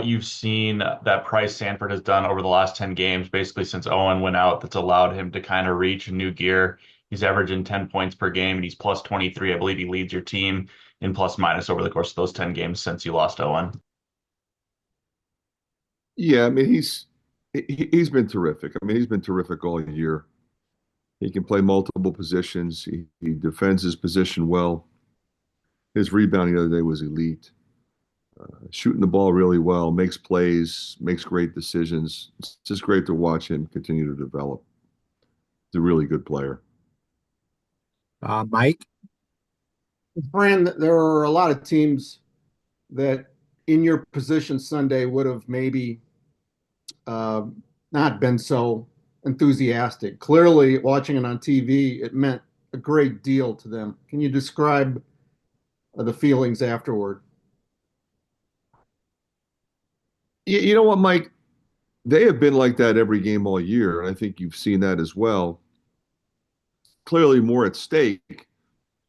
you've seen that Price Sanford has done over the last 10 games, basically since Owen went out, that's allowed him to kind of reach a new gear. He's averaging 10 points per game and he's plus 23. I believe he leads your team in plus minus over the course of those 10 games since you lost Owen. Yeah, I mean he's been terrific. I mean he's been terrific all year. He can play multiple positions. He defends his position well. His rebounding the other day was elite. Shooting the ball really well, makes plays, makes great decisions. It's just great to watch him continue to develop. He's a really good player. Mike? Fran, there are a lot of teams that in your position Sunday would have maybe uh, not been so enthusiastic. Clearly, watching it on TV, it meant a great deal to them. Can you describe the feelings afterward? You know what, Mike? They have been like that every game all year, and I think you've seen that as well. Clearly, more at stake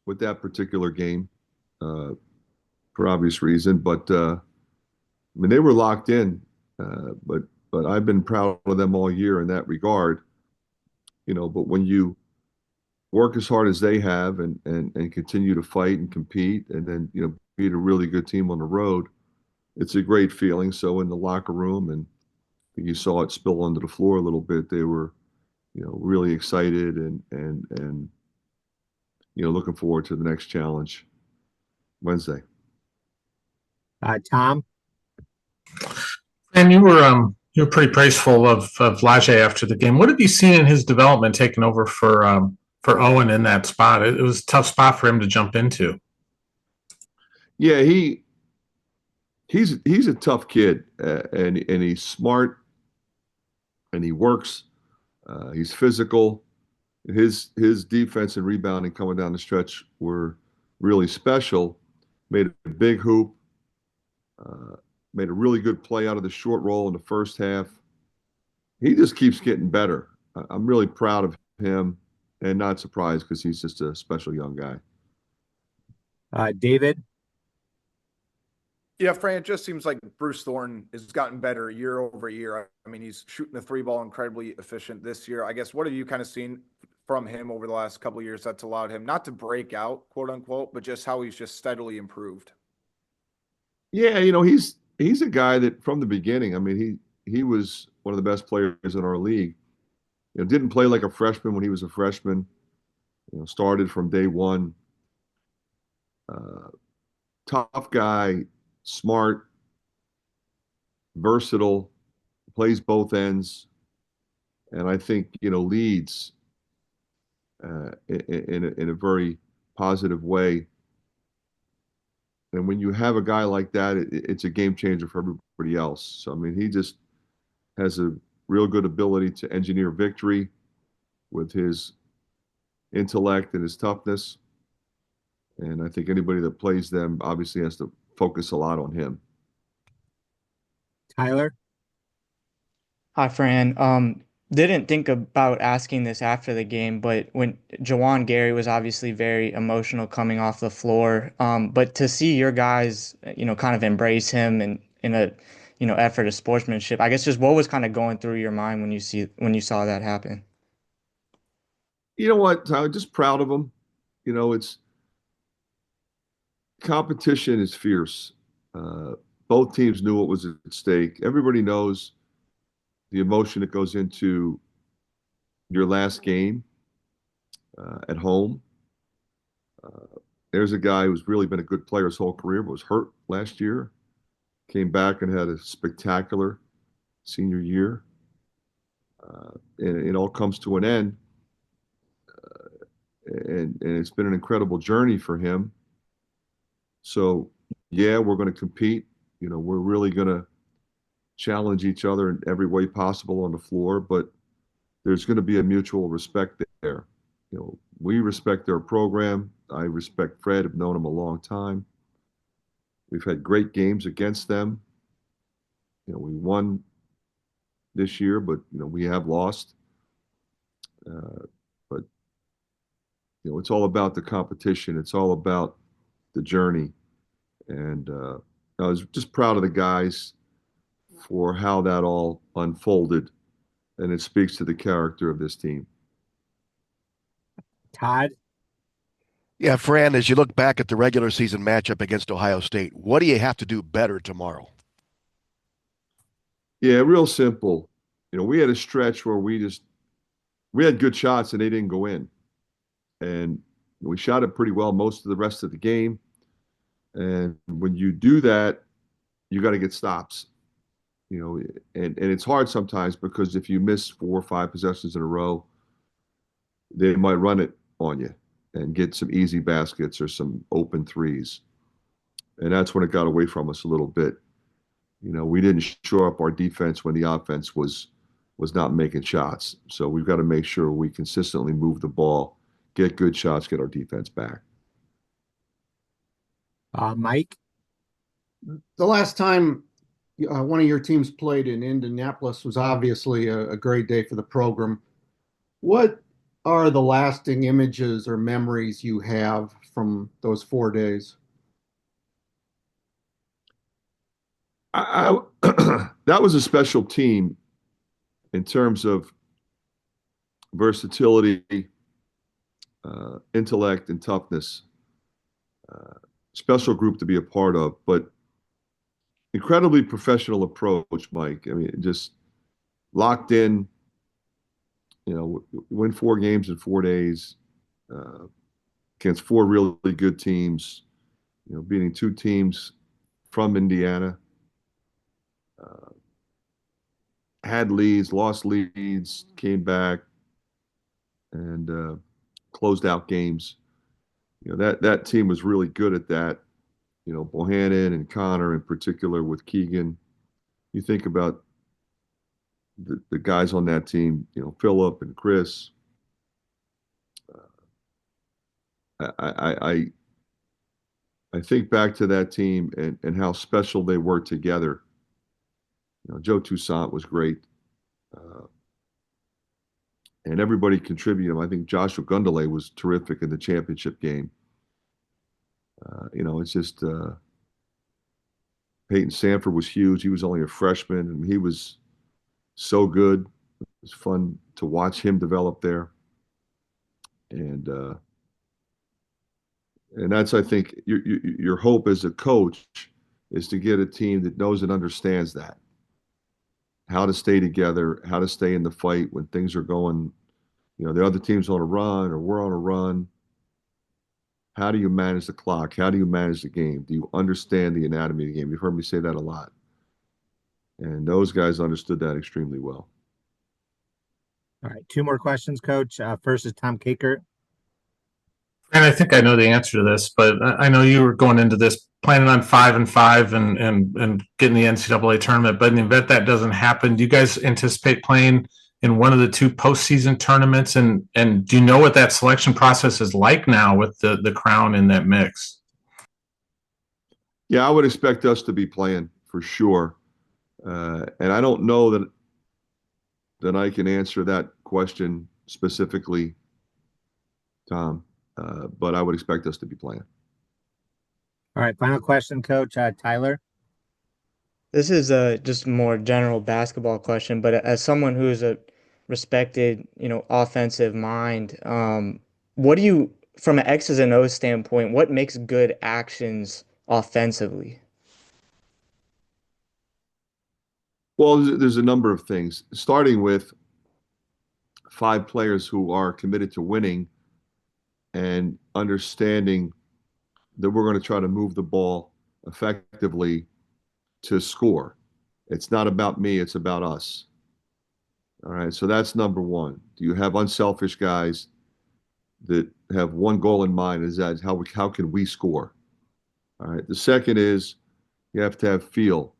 with that particular game, uh, for obvious reason. But I mean, they were locked in. But I've been proud of them all year in that regard. But when you work as hard as they have and continue to fight and compete, and then beat a really good team on the road, it's a great feeling. So in the locker room, and you saw it spill onto the floor a little bit, they were really excited and looking forward to the next challenge Wednesday. Tom? And you were pretty praiseful of Lajay after the game. What have you seen in his development taking over for Owen in that spot? It was a tough spot for him to jump into. Yeah, he's a tough kid, and he's smart, and he works. He's physical. His defense and rebounding coming down the stretch were really special. Made a big hoop. Made a really good play out of the short roll in the first half. He just keeps getting better. I'm really proud of him, and not surprised because he's just a special young guy. David? Yeah, Fran, it just seems like Bruce Thorne has gotten better year over year. I mean, he's shooting the three ball incredibly efficient this year. I guess, what have you kind of seen from him over the last couple of years that's allowed him not to break out, quote unquote, but just how he's just steadily improved? Yeah, he's a guy that from the beginning, I mean, he was one of the best players in our league. Didn't play like a freshman when he was a freshman. Started from day one. Tough guy, smart, versatile, plays both ends, and I think leads in a very positive way. And when you have a guy like that, it's a game changer for everybody else. So I mean, he just has a real good ability to engineer victory with his intellect and his toughness. And I think anybody that plays them obviously has to focus a lot on him. Tyler? Hi, Fran. Didn't think about asking this after the game, but when Jawan Gary was obviously very emotional coming off the floor, but to see your guys, kind of embrace him and in a, effort of sportsmanship, I guess just what was kind of going through your mind when you saw that happen? You know what, Tyler? Just proud of him. It's competition is fierce. Both teams knew what was at stake. Everybody knows the emotion that goes into your last game at home. There's a guy who's really been a good player his whole career, but was hurt last year. Came back and had a spectacular senior year. And it all comes to an end. And it's been an incredible journey for him. So, yeah, we're going to compete. We're really going to challenge each other in every way possible on the floor, but there's going to be a mutual respect there. We respect their program. I respect Fred. I've known him a long time. We've had great games against them. We won this year, but we have lost. But it's all about the competition. It's all about the journey. And I was just proud of the guys. for how that all unfolded, and it speaks to the character of this team. Todd? Yeah, Fran, as you look back at the regular season matchup against Ohio State, what do you have to do better tomorrow? Yeah, real simple. We had a stretch where we had good shots and they didn't go in. And we shot it pretty well most of the rest of the game. And when you do that, you got to get stops. And it's hard sometimes because if you miss 4 or 5 possessions in a row, they might run it on you and get some easy baskets or some open threes. And that's when it got away from us a little bit. We didn't shore up our defense when the offense was not making shots. So we've got to make sure we consistently move the ball, get good shots, get our defense back. Mike? The last time one of your teams played in Indianapolis was obviously a great day for the program. What are the lasting images or memories you have from those 4 days? That was a special team in terms of versatility, intellect, and toughness. Special group to be a part of, but incredibly professional approach, Mike. I mean, just locked in. Win 4 games in 4 days against 4 really good teams. Beating 2 teams from Indiana. Had leads, lost leads, came back, and closed out games. That team was really good at that. Bohannon and Connor in particular with Keegan. You think about the guys on that team, Philip and Chris. I think back to that team and how special they were together. Joe Toussaint was great. And everybody contributed. I think Joshua Gundele was terrific in the championship game. It's just Peyton Sanford was huge. He was only a freshman, and he was so good. It was fun to watch him develop there. And that's, I think, your hope as a coach is to get a team that knows and understands that. How to stay together, how to stay in the fight when things are going, the other team's on a run or we're on a run. How do you manage the clock? How do you manage the game? Do you understand the anatomy of the game? You've heard me say that a lot. And those guys understood that extremely well. All right, 2 more questions, Coach. First is Tom Kakert. And I think I know the answer to this, but I know you were going into this planning on 5-5 and getting the NCAA tournament. But in the event that doesn't happen, do you guys anticipate playing in one of the 2 postseason tournaments? And do you know what that selection process is like now with the Crown in that mix? Yeah, I would expect us to be playing for sure. And I don't know that I can answer that question specifically, Tom. But I would expect us to be playing. All right, final question, Coach. Tyler? This is just a more general basketball question, but as someone who is a respected, offensive mind, what do you, from an X's and O's standpoint, what makes good actions offensively? Well, there's a number of things, starting with 5 players who are committed to winning and understanding that we're going to try to move the ball effectively to score. It's not about me, it's about us. All right, so that's number 1. Do you have unselfish guys that have one goal in mind? Is that how can we score? All right, the second is you have to have feel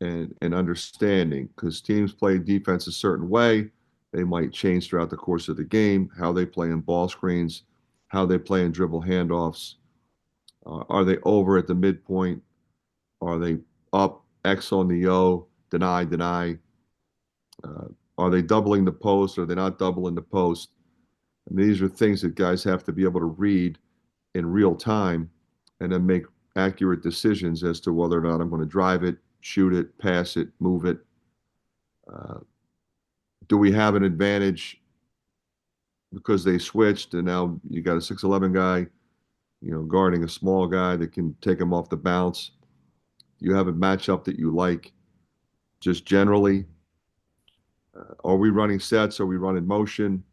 and understanding, because teams play defense a certain way. They might change throughout the course of the game, how they play in ball screens, how they play in dribble handoffs. Are they over at the midpoint? Are they up, X on the O, deny? Are they doubling the post? Are they not doubling the post? And these are things that guys have to be able to read in real time and then make accurate decisions as to whether or not I'm going to drive it, shoot it, pass it, move it. Do we have an advantage because they switched and now you got a 6'11" guy, guarding a small guy that can take him off the bounce? Do you have a matchup that you like? Just generally, are we running sets? Are we running motion?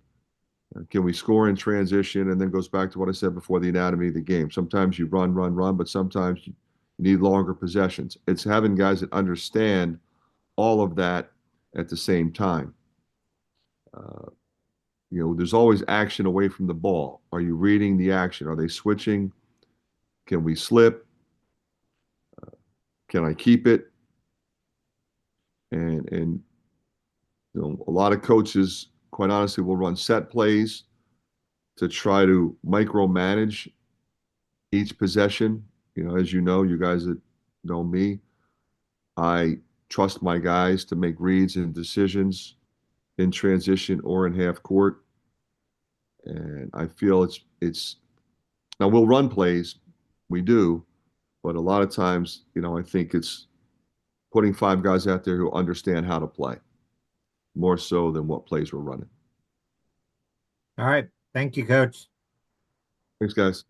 Can we score in transition? And then goes back to what I said before, the anatomy of the game. Sometimes you run, but sometimes you need longer possessions. It's having guys that understand all of that at the same time. There's always action away from the ball. Are you reading the action? Are they switching? Can we slip? Can I keep it? And a lot of coaches, quite honestly, will run set plays to try to micromanage each possession. As you guys that know me, I trust my guys to make reads and decisions in transition or in half court. And I feel it's now we'll run plays, we do, but a lot of times, I think it's putting 5 guys out there who understand how to play more so than what plays we're running. All right. Thank you, Coach. Thanks, guys.